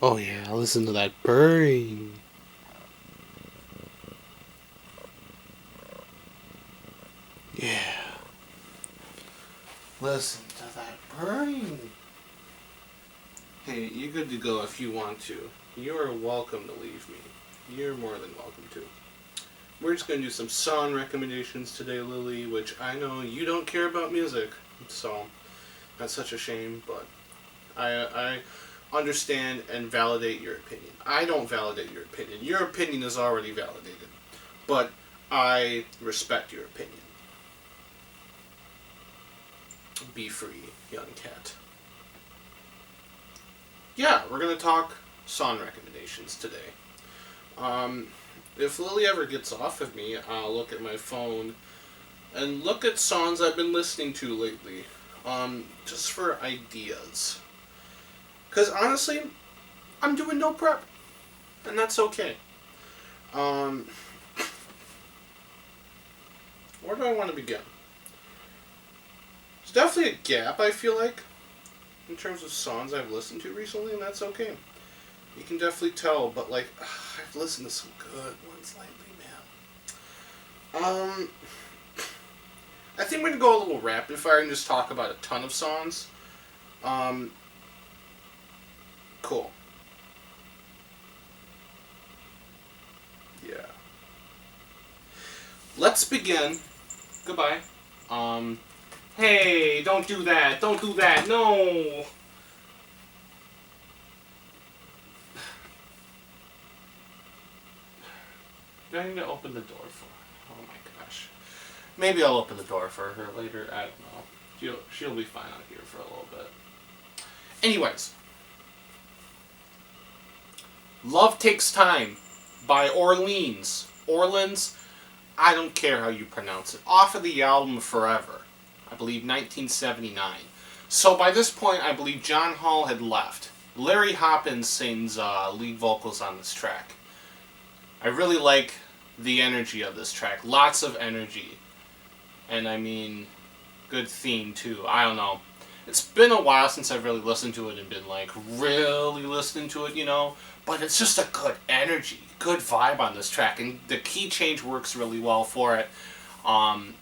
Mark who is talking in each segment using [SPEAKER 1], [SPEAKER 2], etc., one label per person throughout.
[SPEAKER 1] Oh yeah, listen to that purring. Yeah. Listen to that purring. Hey, you're good to go if you want to. You're welcome to leave me. You're more than welcome to. We're just going to do some song recommendations today, Lily, which I know you don't care about music, so that's such a shame, but I understand and validate your opinion. I don't validate your opinion. Your opinion is already validated, but I respect your opinion. Be free, young cat. Yeah, we're going to talk song recommendations today. Um, if Lily ever gets off of me, I'll look at my phone and look at songs I've been listening to lately, just for ideas. Because honestly, I'm doing no prep, and that's okay. Um, where do I want to begin? There's definitely a gap, I feel like, in terms of songs I've listened to recently, and that's okay. You can definitely tell, but like, I've listened to some good ones lately, man. I think we're gonna go a little rapid fire and just talk about a ton of songs. Um, cool. Yeah. Let's begin. Goodbye. Um, hey, don't do that. Don't do that. No. Do I need to open the door for her? Oh my gosh. Maybe I'll open the door for her later. I don't know. She'll be fine out here for a little bit. Anyways, Love Takes Time by Orleans. Orleans, I don't care how you pronounce it. Off of the album Forever. I believe 1979. So by this point, I believe John Hall had left. Larry Hoppins sings lead vocals on this track. I really like the energy of this track. Lots of energy. And I mean, good theme too. I don't know. It's been a while since I've really listened to it and been like really listening to it, you know. But it's just a good energy, good vibe on this track, and the key change works really well for it. Um,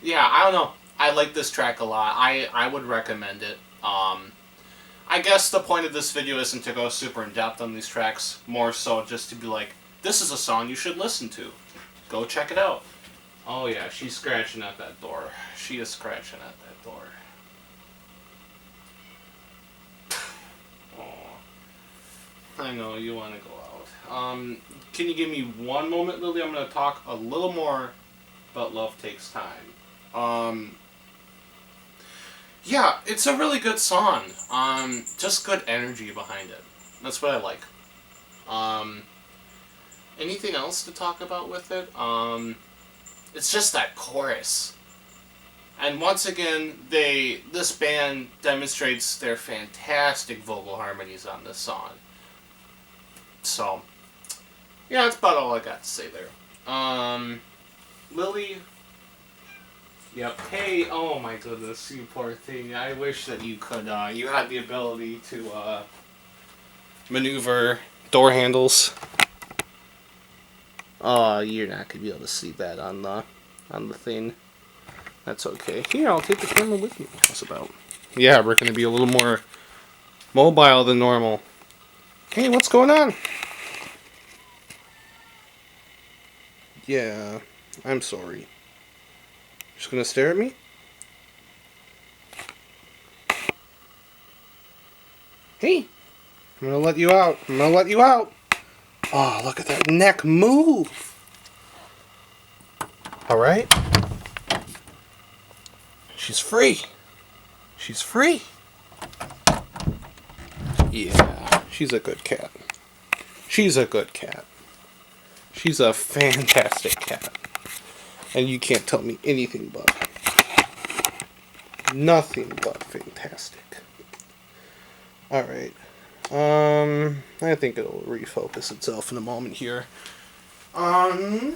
[SPEAKER 1] yeah, I don't know. I like this track a lot. I would recommend it. I guess the point of this video isn't to go super in depth on these tracks, more so just to be like, this is a song you should listen to. Go check it out. Oh yeah, she's scratching at that door. She is scratching at that door. Oh, I know you want to go out. Can you give me one moment, Lily? I'm going to talk a little more about Love Takes Time. Um, yeah, it's a really good song. Just good energy behind it. That's what I like. Um, anything else to talk about with it? It's just that chorus. And once again, this band demonstrates their fantastic vocal harmonies on this song. So, yeah, that's about all I got to say there. Lily. Yep. Hey, oh my goodness, you poor thing. I wish that you could, you had the ability to, maneuver door handles. You're not gonna be able to see that on the thing. That's okay. Here, I'll take the camera with me. How's about? Yeah, we're gonna be a little more mobile than normal. Hey, what's going on? Yeah, I'm sorry. Just gonna stare at me? Hey, I'm gonna let you out. I'm gonna let you out. Oh, look at that neck move. Alright? She's free. She's free. Yeah, she's a good cat. She's a good cat. She's a fantastic cat. And you can't tell me anything but. Nothing but fantastic. Alright. I think it'll refocus itself in a moment here. I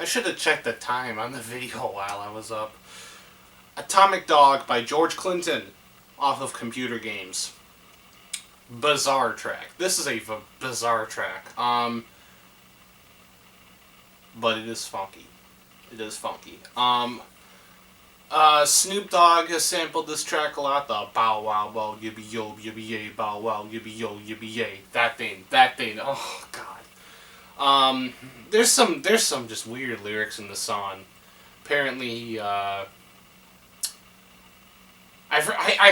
[SPEAKER 1] should have checked the time on the video while I was up. Atomic Dog by George Clinton, off of Computer Games. bizarre track. This is a bizarre track. But it is funky. It is funky. Snoop Dogg has sampled this track a lot. The bow wow wow yibby yo yibby yay bow wow yibby yo yibby yay. That thing. That thing. Oh God. There's some just weird lyrics in the song. Apparently, I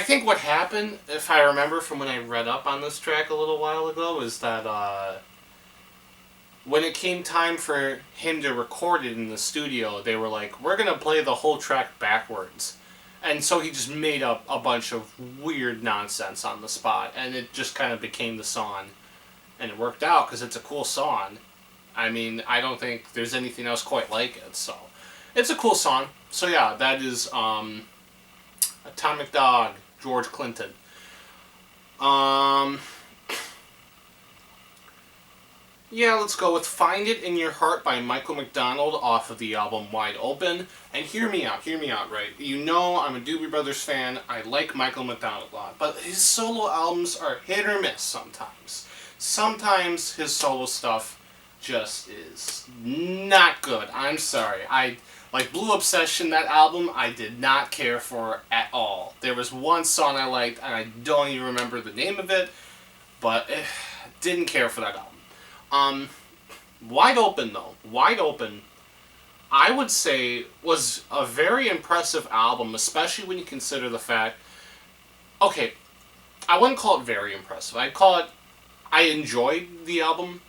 [SPEAKER 1] think what happened, if I remember from when I read up on this track a little while ago, is that when it came time for him to record it in the studio, they were like, we're going to play the whole track backwards. And so he just made up a bunch of weird nonsense on the spot, and it just kind of became the song. And it worked out because it's a cool song. I mean, I don't think there's anything else quite like it, so it's a cool song. So yeah, that is Atomic Dog, George Clinton. Yeah, let's go with Find It in Your Heart by Michael McDonald off of the album Wide Open. And hear me out, right? You know I'm a Doobie Brothers fan. I like Michael McDonald a lot. But his solo albums are hit or miss sometimes. Sometimes his solo stuff just is not good. I'm sorry. Like Blue Obsession, that album, I did not care for at all. There was one song I liked, and I don't even remember the name of it, but didn't care for that album. Wide Open, though. Wide Open, I would say, was a very impressive album, especially when you consider the fact... Okay, I wouldn't call it very impressive. I'd call it... I enjoyed the album.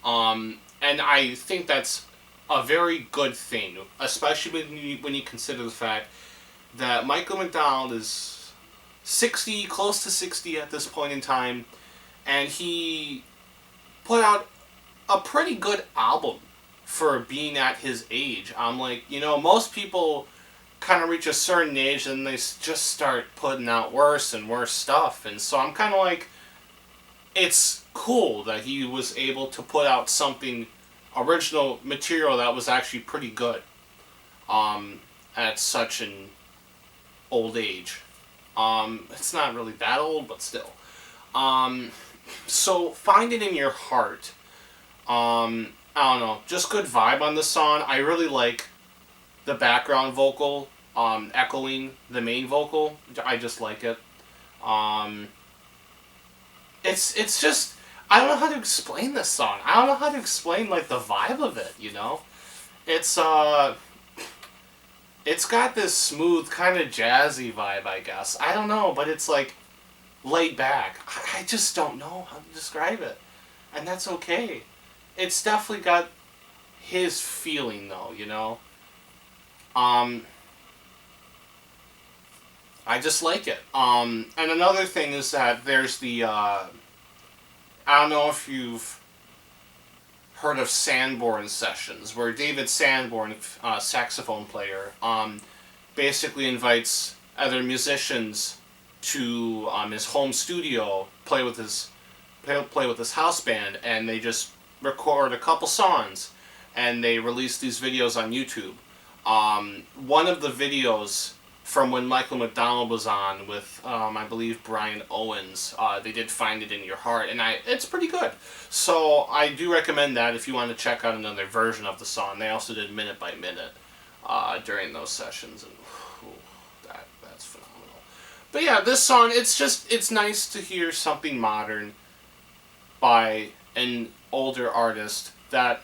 [SPEAKER 1] And I think that's a very good thing, especially when you consider the fact that Michael McDonald is 60, close to 60 at this point in time, and he put out a pretty good album for being at his age. I'm like, most people kind of reach a certain age and they just start putting out worse and worse stuff, and so I'm kind of like, it's cool that he was able to put out something, original material that was actually pretty good at such an old age. It's not really that old, but still. So Find It in Your Heart. I don't know, just good vibe on the song. I really like the background vocal echoing the main vocal. I just like it. It's just, I don't know how to explain this song. I don't know how to explain like the vibe of it, It's got this smooth kind of jazzy vibe, I guess. I don't know, but it's like laid back. I just don't know how to describe it. And that's okay. It's definitely got his feeling though, I just like it. And another thing is that there's the I don't know if you've heard of Sanborn sessions, where David Sanborn, saxophone player, basically invites other musicians to his home studio, play with his house band, and they just record a couple songs, and they release these videos on YouTube. One of the videos from when Michael McDonald was on with, I believe, Brian Owens, they did Find It in Your Heart, and it's pretty good. So I do recommend that if you want to check out another version of the song. They also did Minute by Minute during those sessions, and that's phenomenal. But yeah, this song, it's nice to hear something modern by an older artist that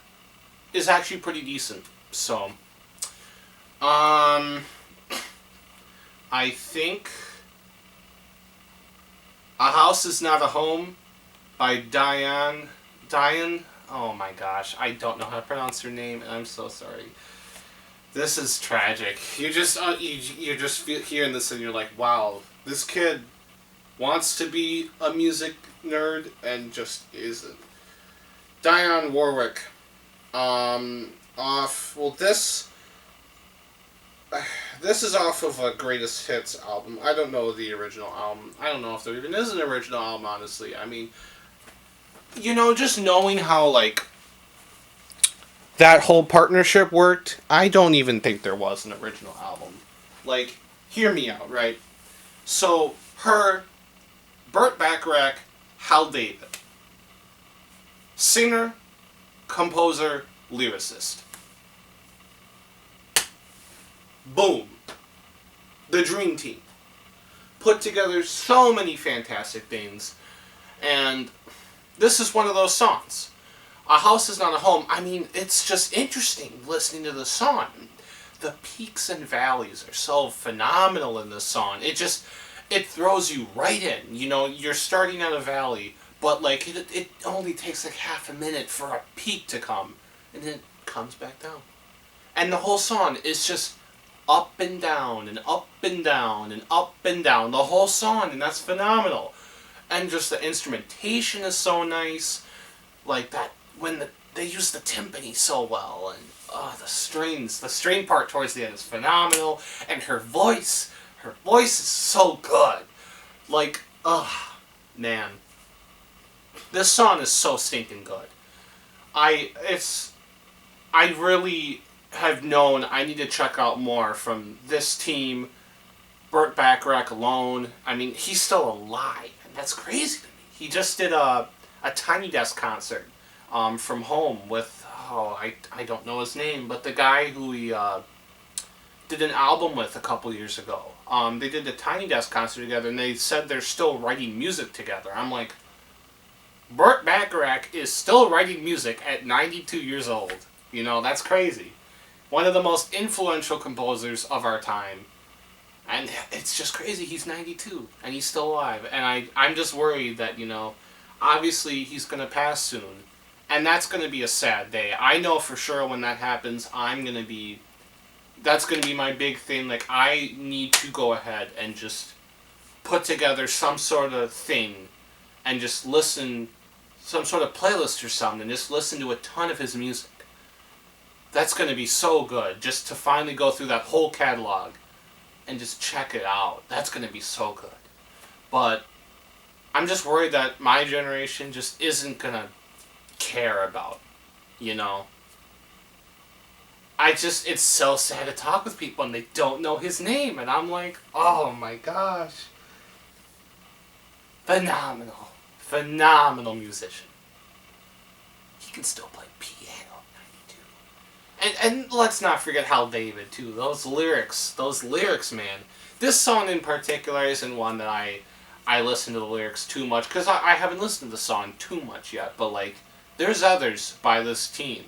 [SPEAKER 1] is actually pretty decent. So, I think A House Is Not a Home by Diane. Oh my gosh, I don't know how to pronounce her name, and I'm so sorry. This is tragic. You're just hearing this and you're like, wow, this kid wants to be a music nerd and just isn't. Dionne Warwick. This is off of a Greatest Hits album. I don't know the original album. I don't know if there even is an original album, honestly. I mean, just knowing how, like, that whole partnership worked, I don't even think there was an original album. Like, hear me out, right? So, her Burt Bacharach, Hal David. Singer, composer, lyricist. Boom. The dream team. Put together so many fantastic things. And this is one of those songs. A House Is Not a Home. I mean, it's just interesting listening to the song. The peaks and valleys are so phenomenal in this song. It throws you right in. You know, you're starting at a valley, but like it only takes like half a minute for a peak to come, and then it comes back down. And the whole song is just up and down and up and down and up and down. The whole song, and that's phenomenal. And just the instrumentation is so nice. Like that, when they use the timpani so well, and the strings, the string part towards the end is phenomenal, and her voice is so good. Like, man, this song is so stinking good. I really have known I need to check out more from this team. Burt Bacharach alone. I mean, he's still alive, and that's crazy to me. He just did a Tiny Desk concert from home with, I don't know his name, but the guy who he did an album with a couple years ago. They did a Tiny Desk concert together, and they said they're still writing music together. I'm like, Burt Bacharach is still writing music at 92 years old. You know, that's crazy. One of the most influential composers of our time. And it's just crazy. He's 92, and he's still alive. And I'm just worried that, you know, obviously he's going to pass soon. And that's going to be a sad day. I know for sure when that happens, that's going to be my big thing. Like, I need to go ahead and just put together some sort of thing and just listen, some sort of playlist or something, and just listen to a ton of his music. That's going to be so good, just to finally go through that whole catalog and just check it out. That's going to be so good. But I'm just worried that my generation just isn't going to care about, you know. It's so sad to talk with people and they don't know his name, and I'm like, oh my gosh. Phenomenal musician. He can still play piano at 92. And let's not forget Hal David, too. Those lyrics, man. This song in particular isn't one that I listen to the lyrics too much, because I haven't listened to the song too much yet, but like, there's others by this team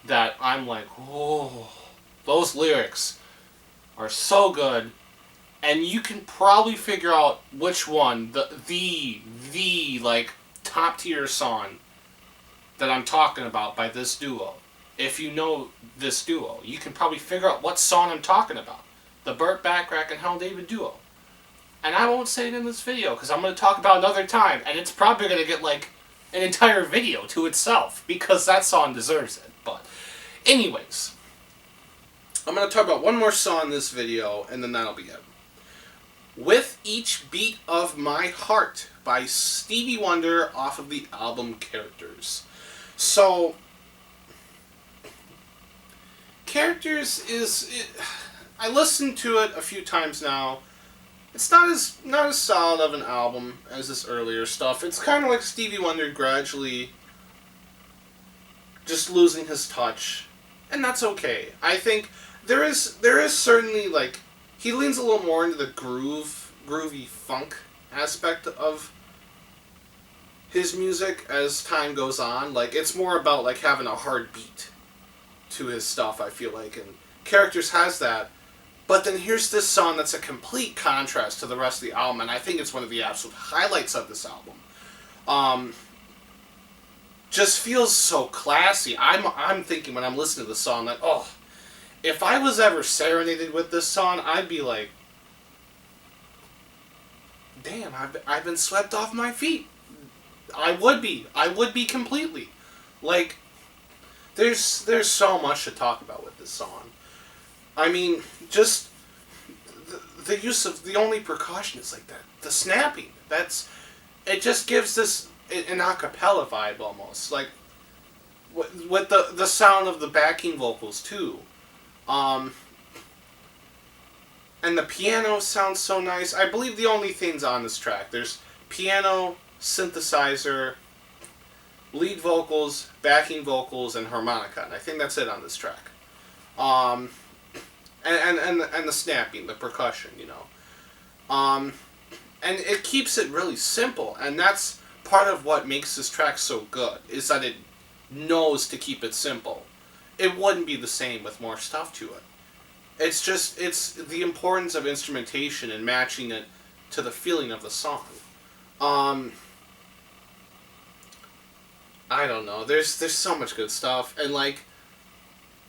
[SPEAKER 1] that I'm like, oh, those lyrics are so good, and you can probably figure out which one, the like, top tier song that I'm talking about by this duo. If you know this duo, you can probably figure out what song I'm talking about. The Burt Bacharach and Hal David duo. And I won't say it in this video, because I'm going to talk about it another time, and it's probably going to get, like, an entire video to itself, because that song deserves it. But, anyways, I'm going to talk about one more song in this video, and then that'll be it. With Each Beat of My Heart by Stevie Wonder off of the album Characters. So, Characters I listened to it a few times now. It's not as solid of an album as this earlier stuff. It's kind of like Stevie Wonder gradually just losing his touch, and that's okay. I think there is certainly, like, he leans a little more into the groovy funk aspect of his music as time goes on. Like, it's more about, like, having a hard beat to his stuff, I feel like, and Characters has that. But then here's this song that's a complete contrast to the rest of the album, and I think it's one of the absolute highlights of this album. Just feels so classy. I'm thinking when I'm listening to the song that, oh, if I was ever serenaded with this song, I'd be like, damn, I've been swept off my feet. I would be completely. Like, there's so much to talk about with this song. I mean, just the use of the only percussion is like that. The snapping. It just gives this an a cappella vibe almost. Like, with the sound of the backing vocals too. And the piano sounds so nice. I believe the only things on this track, there's piano, synthesizer, lead vocals, backing vocals, and harmonica. And I think that's it on this track. Um, and the snapping, the percussion, you know. And it keeps it really simple, and that's part of what makes this track so good, is that it knows to keep it simple. It wouldn't be the same with more stuff to it. It's the importance of instrumentation and matching it to the feeling of the song. Um, I don't know. There's so much good stuff, and like,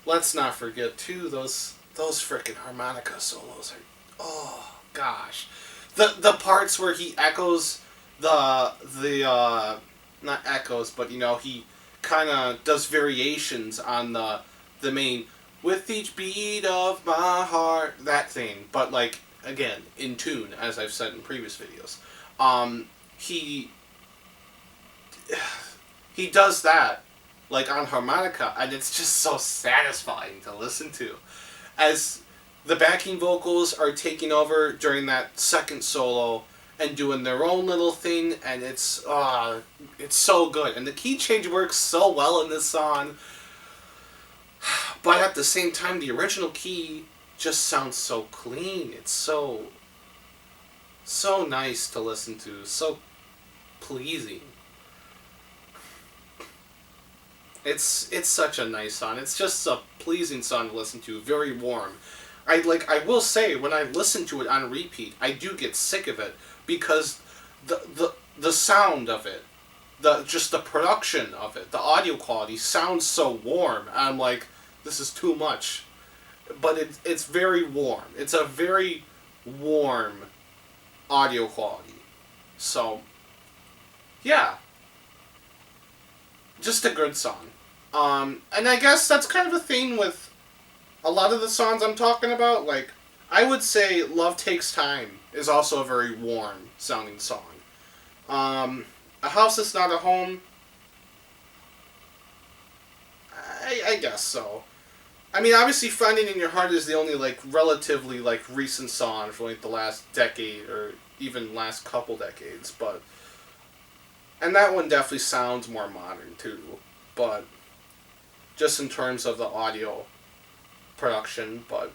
[SPEAKER 1] let's not forget too those frickin' harmonica solos are, oh gosh, the parts where he echoes the not echoes, but you know, he kind of does variations on the main with each beat of my heart, that thing, but like, again, in tune, as I've said in previous videos. He he does that like on harmonica, and it's just so satisfying to listen to, as the backing vocals are taking over during that second solo and doing their own little thing, and it's so good, and the key change works so well in this song. But at the same time, the original key just sounds so clean. It's so nice to listen to, so pleasing. It's such a nice song. It's just a pleasing song to listen to, very warm. I will say, when I listen to it on repeat, I do get sick of it, because the sound of it, just the production of it, the audio quality sounds so warm. I'm like, this is too much. But it's very warm. It's a very warm audio quality. So, yeah. Just a good song. And I guess that's kind of a thing with a lot of the songs I'm talking about. Like, I would say Love Takes Time is also a very warm sounding song. A House That's Not a Home, I guess so. I mean, obviously, Finding in Your Heart is the only, like, relatively, like, recent song from, like, the last decade, or even last couple decades, but... And that one definitely sounds more modern, too, but... Just in terms of the audio production, but...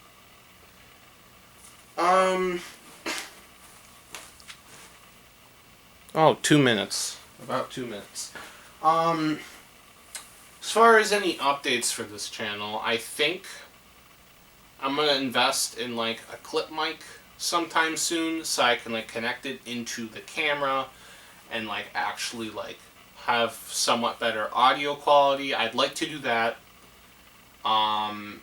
[SPEAKER 1] Oh, 2 minutes. About 2 minutes. As far as any updates for this channel, I think I'm going to invest in, like, a clip mic sometime soon, so I can, like, connect it into the camera and, like, actually, like, have somewhat better audio quality. I'd like to do that. And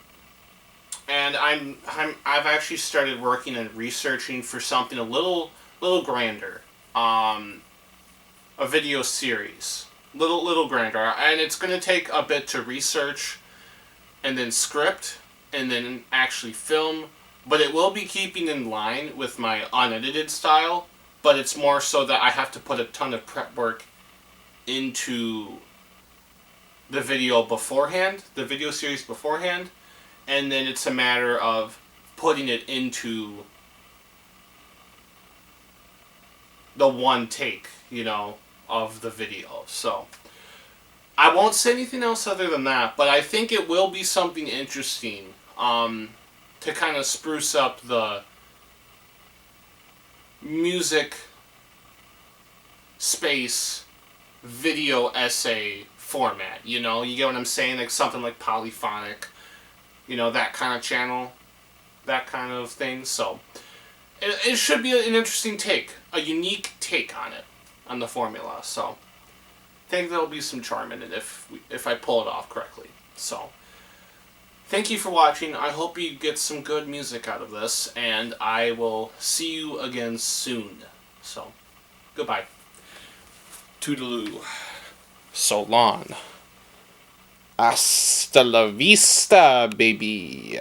[SPEAKER 1] I've actually started working and researching for something a little grander. A video series. Little grander. And it's going to take a bit to research and then script and then actually film, but it will be keeping in line with my unedited style, but it's more so that I have to put a ton of prep work into the video beforehand, the video series beforehand, and then it's a matter of putting it into the one take, you know, of the video. So I won't say anything else other than that, but I think it will be something interesting to kind of spruce up the music space video essay format, you know? You get what I'm saying? Like something like polyphonic, you know, that kind of channel, that kind of thing. So it should be an interesting take, a unique take on it, on the formula. So I think there'll be some charm in it if I pull it off correctly. So thank you for watching. I hope you get some good music out of this, and I will see you again soon. So goodbye. Toodaloo. So long. Hasta la vista, baby.